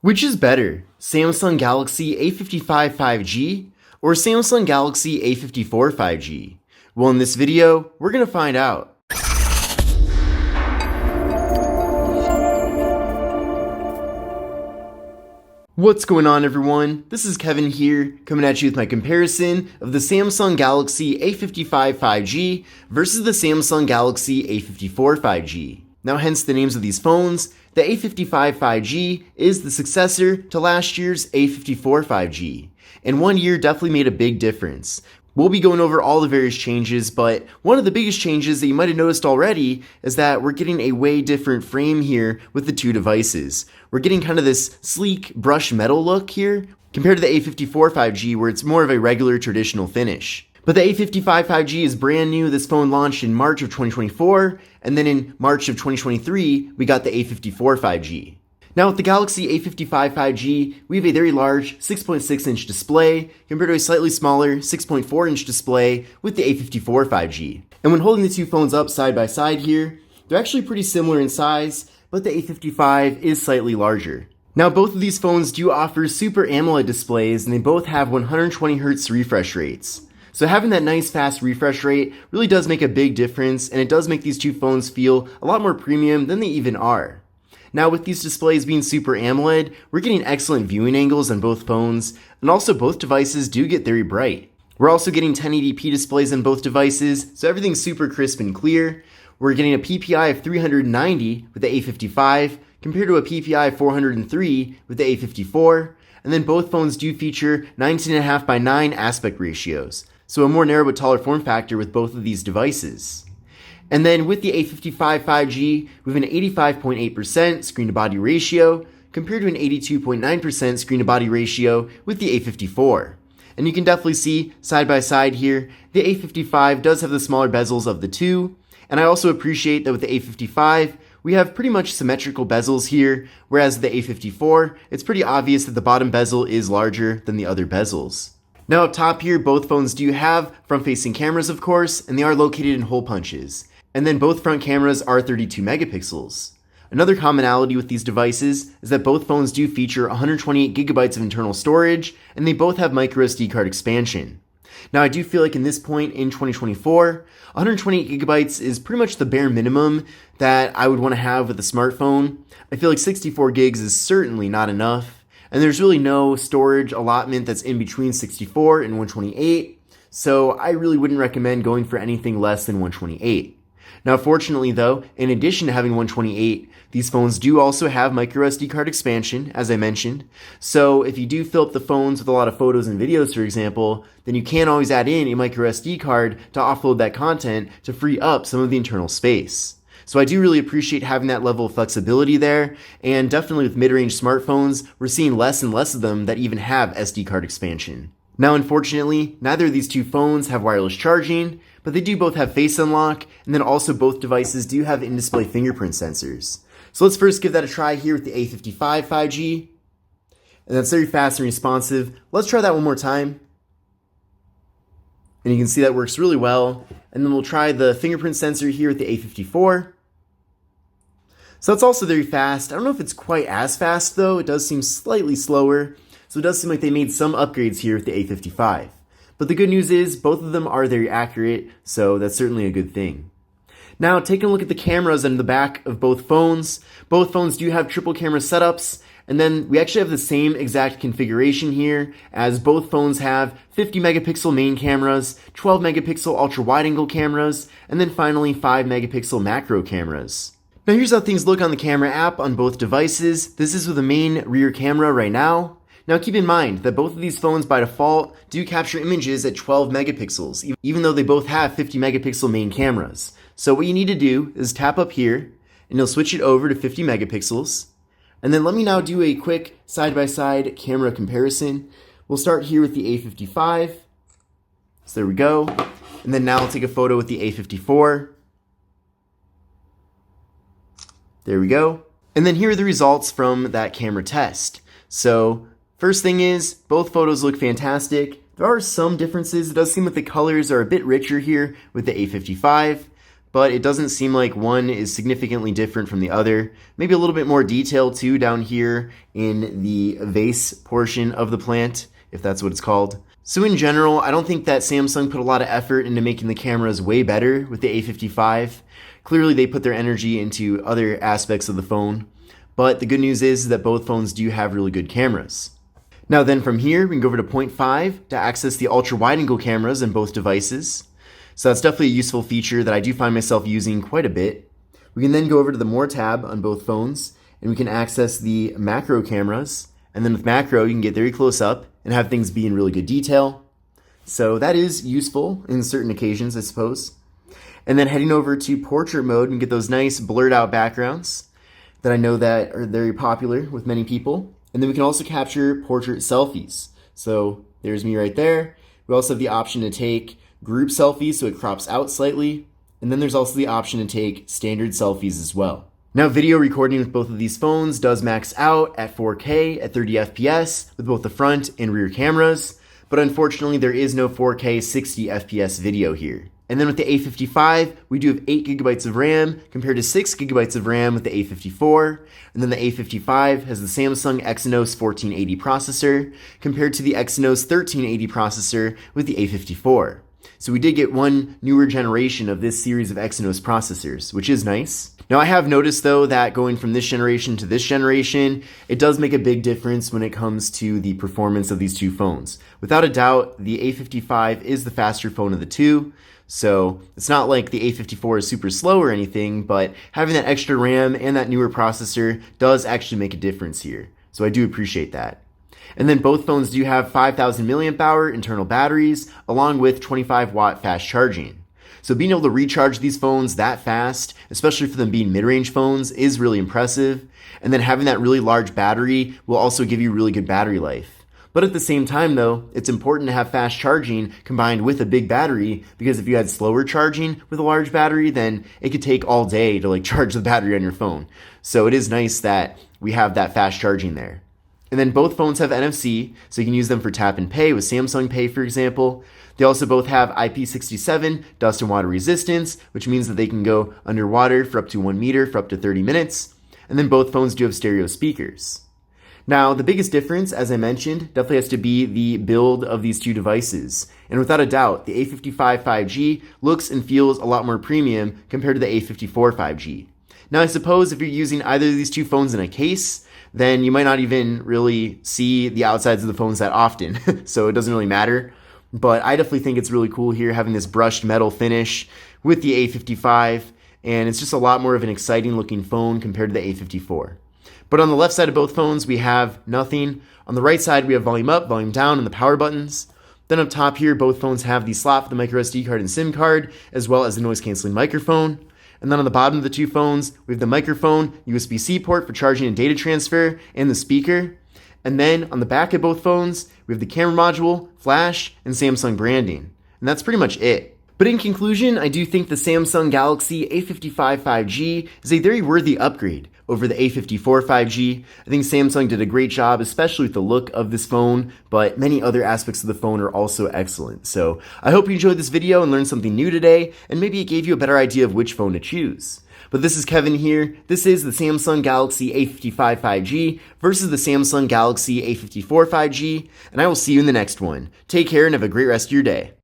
Which is better, Samsung Galaxy A55 5G or Samsung Galaxy A54 5G? Well, in this video, we're going to find out. What's going on, everyone? This is Kevin here, coming at you with my comparison of the Samsung Galaxy A55 5G versus the Samsung Galaxy A54 5G. Now, hence the names of these phones, the A55 5G is the successor to last year's A54 5G, and 1 year definitely made a big difference. We'll be going over all the various changes, but one of the biggest changes that you might have noticed already is that we're getting a way different frame here with the two devices. We're getting kind of this sleek brushed metal look here compared to the A54 5G where it's more of a regular traditional finish. But the A55 5G is brand new. This phone launched in March of 2024, and then in March of 2023, we got the A54 5G. Now with the Galaxy A55 5G, we have a very large 6.6-inch display compared to a slightly smaller 6.4-inch display with the A54 5G. And when holding the two phones up side by side here, they're actually pretty similar in size, but the A55 is slightly larger. Now both of these phones do offer Super AMOLED displays, and they both have 120Hz refresh rates. So having that nice fast refresh rate really does make a big difference, and it does make these two phones feel a lot more premium than they even are. Now with these displays being Super AMOLED, we're getting excellent viewing angles on both phones, and also both devices do get very bright. We're also getting 1080p displays on both devices, so everything's super crisp and clear. We're getting a PPI of 390 with the A55 compared to a PPI of 403 with the A54, and then both phones do feature 19.5:9 aspect ratios, so a more narrow but taller form factor with both of these devices. And then with the A55 5G, we have an 85.8% screen-to-body ratio compared to an 82.9% screen-to-body ratio with the A54. And you can definitely see side by side here, the A55 does have the smaller bezels of the two, and I also appreciate that with the A55, we have pretty much symmetrical bezels here, whereas the A54, it's pretty obvious that the bottom bezel is larger than the other bezels. Now up top here, both phones do have front-facing cameras, of course, and they are located in hole punches. And then both front cameras are 32 megapixels. Another commonality with these devices is that both phones do feature 128 gigabytes of internal storage, and they both have microSD card expansion. Now I do feel like in this point in 2024, 128 gigabytes is pretty much the bare minimum that I would want to have with a smartphone. I feel like 64 gigs is certainly not enough, and there's really no storage allotment that's in between 64 and 128, so I really wouldn't recommend going for anything less than 128. Now fortunately though, in addition to having 128, these phones do also have microSD card expansion, as I mentioned. So if you do fill up the phones with a lot of photos and videos, for example, then you can always add in a microSD card to offload that content to free up some of the internal space. So I do really appreciate having that level of flexibility there, and definitely with mid-range smartphones, we're seeing less and less of them that even have SD card expansion. Now unfortunately, neither of these two phones have wireless charging, but they do both have face unlock, and then also both devices do have in-display fingerprint sensors. So let's first give that a try here with the A55 5G, and that's very fast and responsive. Let's try that one more time. And you can see that works really well. And then we'll try the fingerprint sensor here with the A54. So that's also very fast. I don't know if it's quite as fast though, it does seem slightly slower. So it does seem like they made some upgrades here with the A55. But the good news is both of them are very accurate, so that's certainly a good thing. Now taking a look at the cameras on the back of both phones do have triple camera setups, and then we actually have the same exact configuration here as both phones have 50 megapixel main cameras, 12 megapixel ultra wide angle cameras, and then finally 5 megapixel macro cameras. Now here's how things look on the camera app on both devices. This is with the main rear camera right now. Now keep in mind that both of these phones by default do capture images at 12 megapixels, even though they both have 50 megapixel main cameras. So what you need to do is tap up here, and you'll switch it over to 50 megapixels. And then let me now do a quick side-by-side camera comparison. We'll start here with the A55. So there we go. And then now I'll take a photo with the A54. There we go. And then here are the results from that camera test. So first thing is, both photos look fantastic. There are some differences. It does seem like the colors are a bit richer here with the A55, but it doesn't seem like one is significantly different from the other. Maybe a little bit more detail too down here in the vase portion of the plant, if that's what it's called. So in general, I don't think that Samsung put a lot of effort into making the cameras way better with the A55. Clearly they put their energy into other aspects of the phone, but the good news is that both phones do have really good cameras. Now then from here, we can go over to point 5 to access the ultra wide angle cameras in both devices. So that's definitely a useful feature that I do find myself using quite a bit. We can then go over to the More tab on both phones, and we can access the macro cameras. And then with macro, you can get very close up and have things be in really good detail. So that is useful in certain occasions, I suppose. And then heading over to portrait mode and get those nice blurred out backgrounds that I know that are very popular with many people. And then we can also capture portrait selfies. So there's me right there. We also have the option to take group selfies, so it crops out slightly. And then there's also the option to take standard selfies as well. Now video recording with both of these phones does max out at 4K at 30 FPS with both the front and rear cameras, but unfortunately there is no 4K 60 FPS video here. And then with the A55, we do have 8 gigabytes of RAM compared to 6 gigabytes of RAM with the A54. And then the A55 has the Samsung Exynos 1480 processor compared to the Exynos 1380 processor with the A54. So we did get one newer generation of this series of Exynos processors, which is nice. Now I have noticed though that going from this generation to this generation, it does make a big difference when it comes to the performance of these two phones. Without a doubt, the A55 is the faster phone of the two. So it's not like the A54 is super slow or anything, but having that extra RAM and that newer processor does actually make a difference here. So I do appreciate that. And then both phones do have 5,000 milliamp hour internal batteries along with 25 watt fast charging. So being able to recharge these phones that fast, especially for them being mid-range phones, is really impressive. And then having that really large battery will also give you really good battery life. But at the same time though, it's important to have fast charging combined with a big battery, because if you had slower charging with a large battery, then it could take all day to charge the battery on your phone. So it is nice that we have that fast charging there. And then both phones have NFC, so you can use them for tap and pay with Samsung Pay, for example. They also both have IP67 dust and water resistance, which means that they can go underwater for up to 1 meter for up to 30 minutes. And then both phones do have stereo speakers. Now, the biggest difference, as I mentioned, definitely has to be the build of these two devices. And without a doubt, the A55 5G looks and feels a lot more premium compared to the A54 5G. Now, I suppose if you're using either of these two phones in a case, then you might not even really see the outsides of the phones that often, so it doesn't really matter. But I definitely think it's really cool here having this brushed metal finish with the A55, and it's just a lot more of an exciting looking phone compared to the A54. But on the left side of both phones, we have nothing. On the right side, we have volume up, volume down, and the power buttons. Then up top here, both phones have the slot for the microSD card and SIM card, as well as the noise-canceling microphone. And then on the bottom of the two phones, we have the microphone, USB-C port for charging and data transfer, and the speaker. And then on the back of both phones, we have the camera module, flash, and Samsung branding. And that's pretty much it. But in conclusion, I do think the Samsung Galaxy A55 5G is a very worthy upgrade over the A54 5G. I think Samsung did a great job, especially with the look of this phone, but many other aspects of the phone are also excellent. So I hope you enjoyed this video and learned something new today, and maybe it gave you a better idea of which phone to choose. But this is Kevin here. This is the Samsung Galaxy A55 5G versus the Samsung Galaxy A54 5G, and I will see you in the next one. Take care and have a great rest of your day.